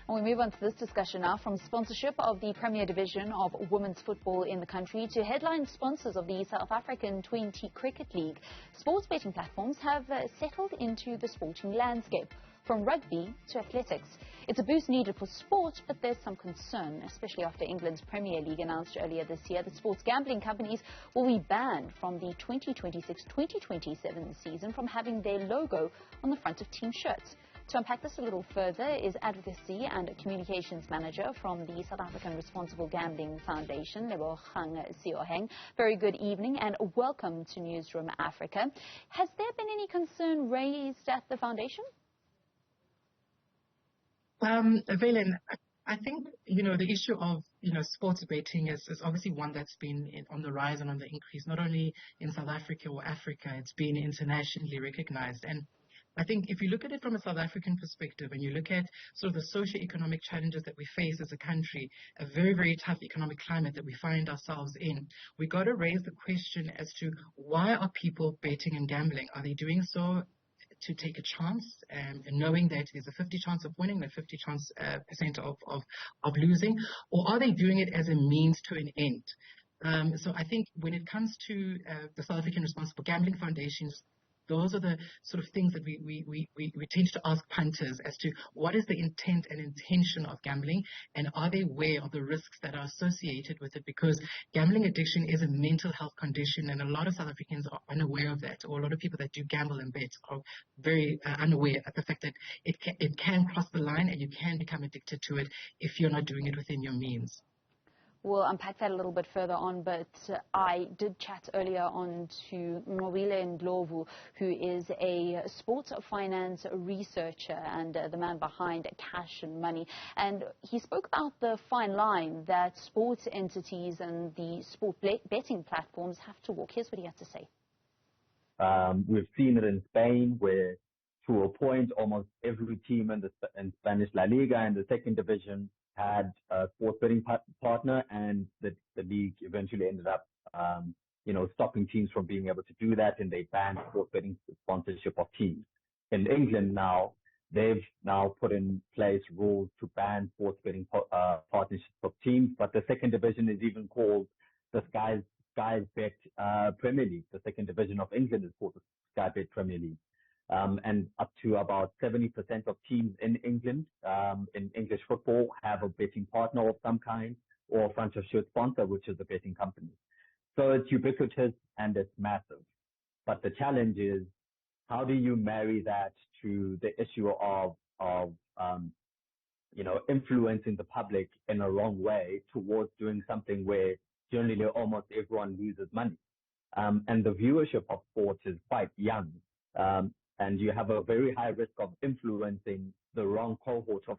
And we move on to this discussion now, from sponsorship of the Premier Division of women's football in the country to headline sponsors of the South African 20 Cricket League. Sports betting platforms have settled into the sporting landscape, from rugby to athletics. It's a boost needed for sport, but there's some concern, especially after England's Premier League announced earlier this year that sports gambling companies will be banned from the 2026-2027 season from having their logo on the front of team shirts. To unpack this a little further is Advocacy and Communications Manager from the South African Responsible Gambling Foundation, Lebogang Sioheng. Very good evening and welcome to Newzroom Afrika. Has there been any concern raised at the foundation? Valen, I think, the issue of, sports betting is obviously one that's been on the rise and on the increase, not only in South Africa or Africa, it's been internationally recognized. And I think if you look at it from a South African perspective and you look at sort of the socio-economic challenges that we face as a country, a very, very tough economic climate that we find ourselves in, we got to raise the question as to why are people betting and gambling? Are they doing so to take a chance, knowing that there's a 50 chance of winning and a 50 chance percent of losing, or are they doing it as a means to an end? So I think when it comes to the South African Responsible Gambling Foundations, those are the sort of things that we tend to ask punters as to what is the intent and intention of gambling, and are they aware of the risks that are associated with it, because gambling addiction is a mental health condition and a lot of South Africans are unaware of that, or a lot of people that do gamble and bet are very unaware of the fact that it can cross the line and you can become addicted to it if you're not doing it within your means. We'll unpack that a little bit further on, but I did chat earlier on to Mwile Ndlovu, who is a sports finance researcher and the man behind Cash and Money. And he spoke about the fine line that sports entities and the sport betting platforms have to walk. Here's what he had to say. We've seen it in Spain, where to a point almost every team in Spanish La Liga and the second division had a sports betting partner, and the league eventually ended up, stopping teams from being able to do that, and they banned sports betting sponsorship of teams. In England now, they've now put in place rules to ban sports betting partnerships of teams, but the second division is even called the Sky Bet Premier League. The second division of England is called the Sky Bet Premier League. And up to about 70% of teams in England, in English football, have a betting partner of some kind or a front of shirt sponsor, which is a betting company. So it's ubiquitous and it's massive. But the challenge is, how do you marry that to the issue of influencing the public in a wrong way towards doing something where generally almost everyone loses money. And the viewership of sports is quite young. And you have a very high risk of influencing the wrong cohort of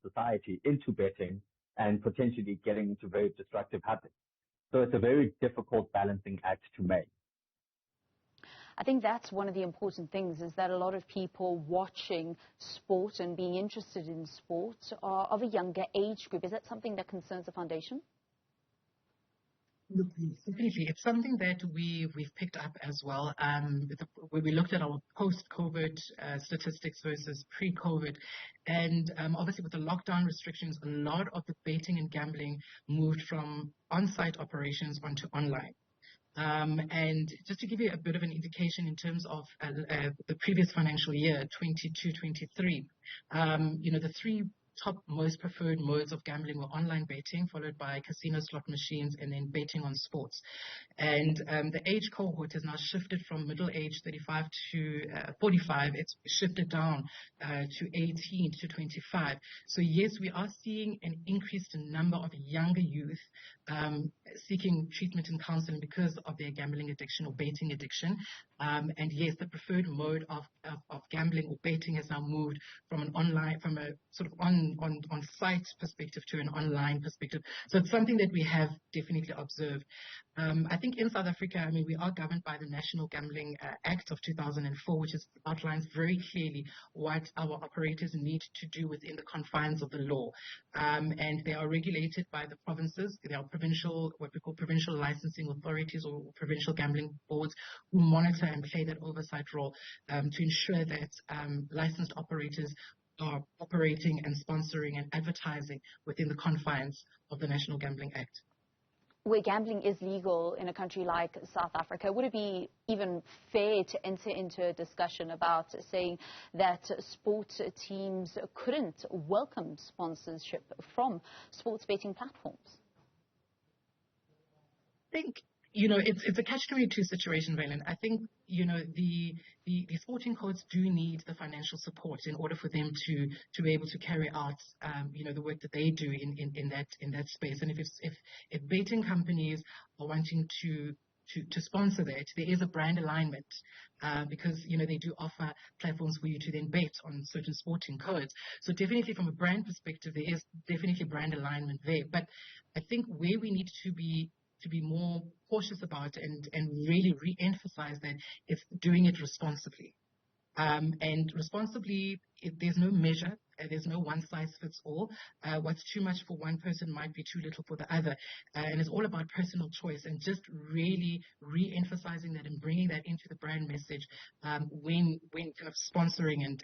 society into betting and potentially getting into very destructive habits. So it's a very difficult balancing act to make. I think that's one of the important things, is that a lot of people watching sport and being interested in sport are of a younger age group. Is that something that concerns the foundation? Completely. It's something that we've picked up as well. When we looked at our post-COVID statistics versus pre-COVID, and obviously with the lockdown restrictions, a lot of the betting and gambling moved from on-site operations onto online. And just to give you a bit of an indication in terms of the previous financial year, 22-23, the three top most preferred modes of gambling were online betting, followed by casino slot machines, and then betting on sports. And the age cohort has now shifted from middle age 35 to 45. It's shifted down to 18 to 25. So yes, we are seeing an increased number of younger youth seeking treatment and counseling because of their gambling addiction or betting addiction. And yes, the preferred mode of gambling or betting has now moved from a sort of on-site perspective to an online perspective. So it's something that we have definitely observed. I think in South Africa, we are governed by the National Gambling Act of 2004, which outlines very clearly what our operators need to do within the confines of the law. And they are regulated by the provinces. They are what we call provincial licensing authorities or provincial gambling boards, who monitor and play that oversight role to ensure that licensed operators are operating and sponsoring and advertising within the confines of the National Gambling Act. Where gambling is legal in a country like South Africa, would it be even fair to enter into a discussion about saying that sport teams couldn't welcome sponsorship from sports betting platforms? I think, it's a catch-22 situation, Valen. I think, the sporting codes do need the financial support in order for them to be able to carry out, the work that they do in that space. And if betting companies are wanting to sponsor that, there is a brand alignment, because, they do offer platforms for you to then bet on certain sporting codes. So definitely from a brand perspective, there is definitely brand alignment there. But I think where we need to be more cautious about and really re-emphasize that it's doing it responsibly. And responsibly, there's no measure, there's no one size fits all. What's too much for one person might be too little for the other. And it's all about personal choice and just really re-emphasizing that and bringing that into the brand message when kind of sponsoring and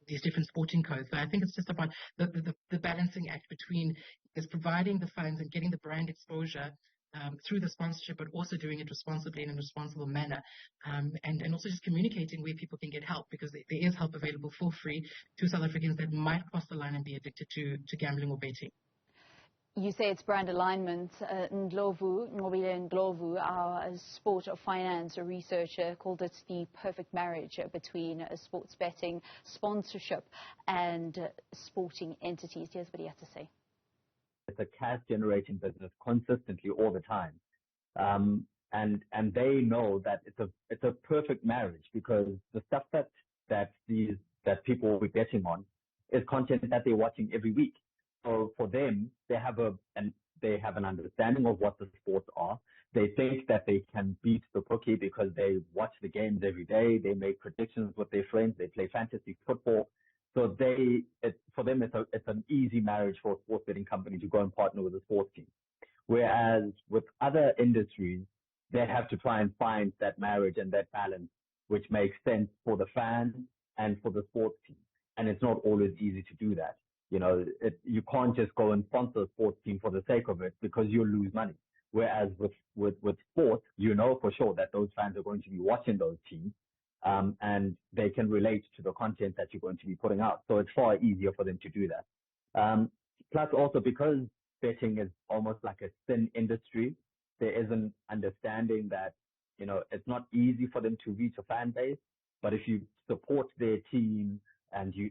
these different sporting codes. So I think it's just about the balancing act between is providing the funds and getting the brand exposure through the sponsorship, but also doing it responsibly in a responsible manner, and also just communicating where people can get help, because there is help available for free to South Africans that might cross the line and be addicted to gambling or betting. You say it's brand alignment. Ndlovu, our sport of finance researcher, called it the perfect marriage between sports betting, sponsorship, and sporting entities. Here's what he had to say. It's a cash generating business consistently all the time. And they know that it's a perfect marriage, because the stuff that people will be betting on is content that they're watching every week. So for them, they have an understanding of what the sports are. They think that they can beat the bookie because they watch the games every day. They make predictions with their friends. They play fantasy football. So for them, it's an easy marriage for a sports betting company to go and partner with a sports team. Whereas with other industries, they have to try and find that marriage and that balance, which makes sense for the fans and for the sports team. And it's not always easy to do that. You can't just go and sponsor a sports team for the sake of it, because you'll lose money. Whereas with sports, for sure that those fans are going to be watching those teams. And they can relate to the content that you're going to be putting out. So it's far easier for them to do that. Plus also, because betting is almost like a thin industry, there is an understanding that, it's not easy for them to reach a fan base. But if you support their team and you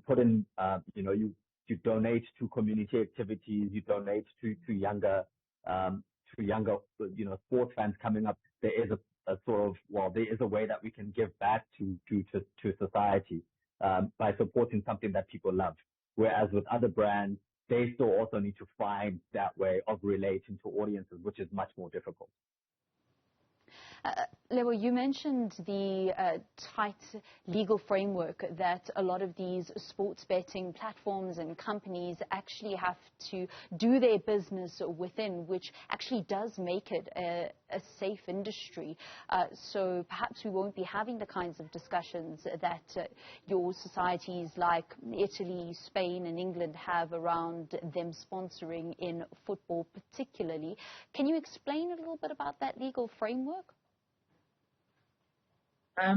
put in, you donate to community activities, you donate to younger, sports fans coming up, there is there is a way that we can give back to society by supporting something that people love. Whereas with other brands, they still also need to find that way of relating to audiences, which is much more difficult. Lebo, you mentioned the tight legal framework that a lot of these sports betting platforms and companies actually have to do their business within, which actually does make it a safe industry. So perhaps we won't be having the kinds of discussions that your societies like Italy, Spain and England have around them sponsoring in football particularly. Can you explain a little bit about that legal framework? I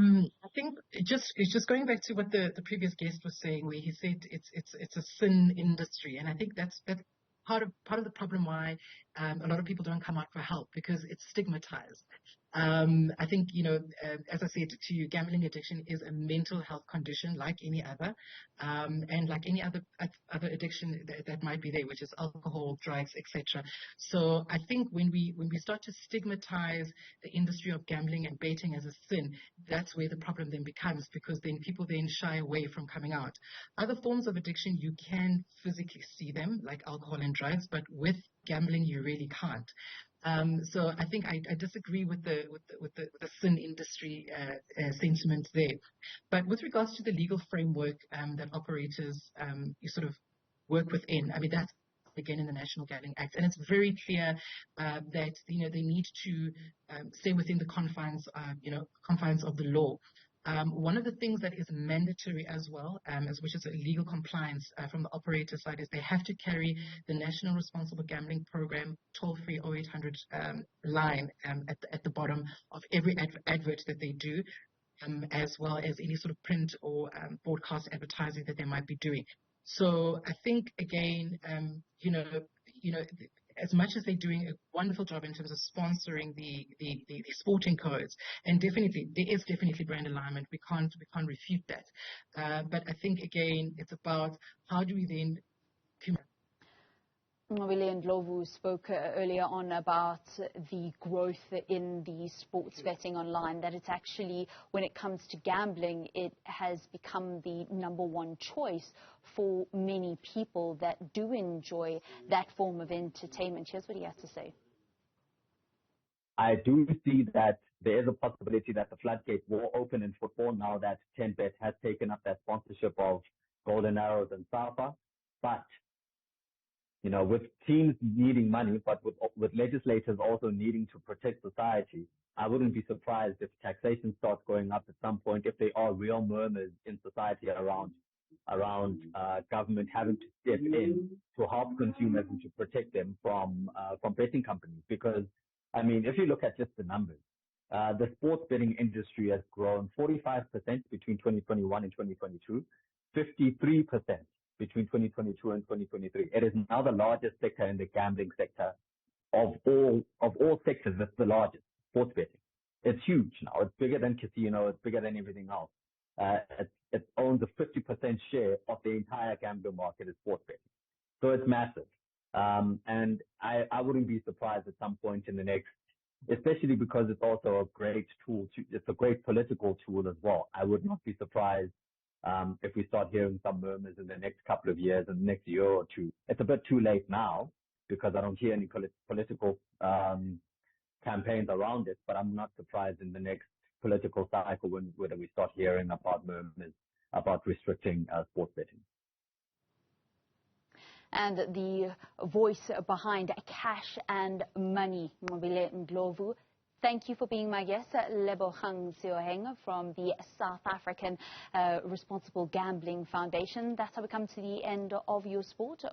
think it's just going back to what the previous guest was saying, where he said it's a thin industry, and I think that's part of the problem why a lot of people don't come out for help, because it's stigmatized. I think, as I said to you, gambling addiction is a mental health condition like any other, and like any other addiction that might be there, which is alcohol, drugs, etc. So I think when we start to stigmatize the industry of gambling and betting as a sin, that's where the problem then becomes, because then people then shy away from coming out. Other forms of addiction, you can physically see them, like alcohol and drugs, but with gambling, you really can't. So I think I disagree with the sin industry sentiment there. But with regards to the legal framework that operators you sort of work within, I mean, that's again in the National Gambling Act, and it's very clear that they need to stay within the confines of the law. One of the things that is mandatory as well, which is a legal compliance from the operator side, is they have to carry the National Responsible Gambling Program toll-free 0800 line at the bottom of every advert that they do, as well as any sort of print or broadcast advertising that they might be doing. So I think again, as much as they're doing a wonderful job in terms of sponsoring the sporting codes, and definitely there is definitely brand alignment. We can't refute that. But I think again, it's about how do we then. Mobile and Ndlovu spoke earlier on about the growth in the sports betting online, that it's actually, when it comes to gambling, it has become the #1 choice for many people that do enjoy that form of entertainment. Here's what he has to say. I do see that there is a possibility that the floodgates will open in football now that 10Bet has taken up that sponsorship of Golden Arrows and SAFA. But with teams needing money, but with legislators also needing to protect society, I wouldn't be surprised if taxation starts going up at some point, if there are real murmurs in society around government having to step in to help consumers and to protect them from betting companies. Because, I mean, if you look at just the numbers, the sports betting industry has grown 45% between 2021 and 2022, 53% between 2022 and 2023. It is now the largest sector in the gambling sector of all sectors. It's the largest, sports betting. It's huge now. It's bigger than casino. It's bigger than everything else. It owns a 50% share of the entire gambling market is sports betting. So it's massive. And I wouldn't be surprised at some point in the next, especially because it's also a great tool. It's a great political tool as well. I would not be surprised if we start hearing some murmurs in the next couple of years and the next year or two. It's a bit too late now because I don't hear any political campaigns around it, but I'm not surprised in the next political cycle whether we start hearing about murmurs about restricting sports betting. And the voice behind cash and money, Mobile Ndlovu. Thank you for being my guest, Lebogang Seoheng from the South African Responsible Gambling Foundation. That's how we come to the end of your sport.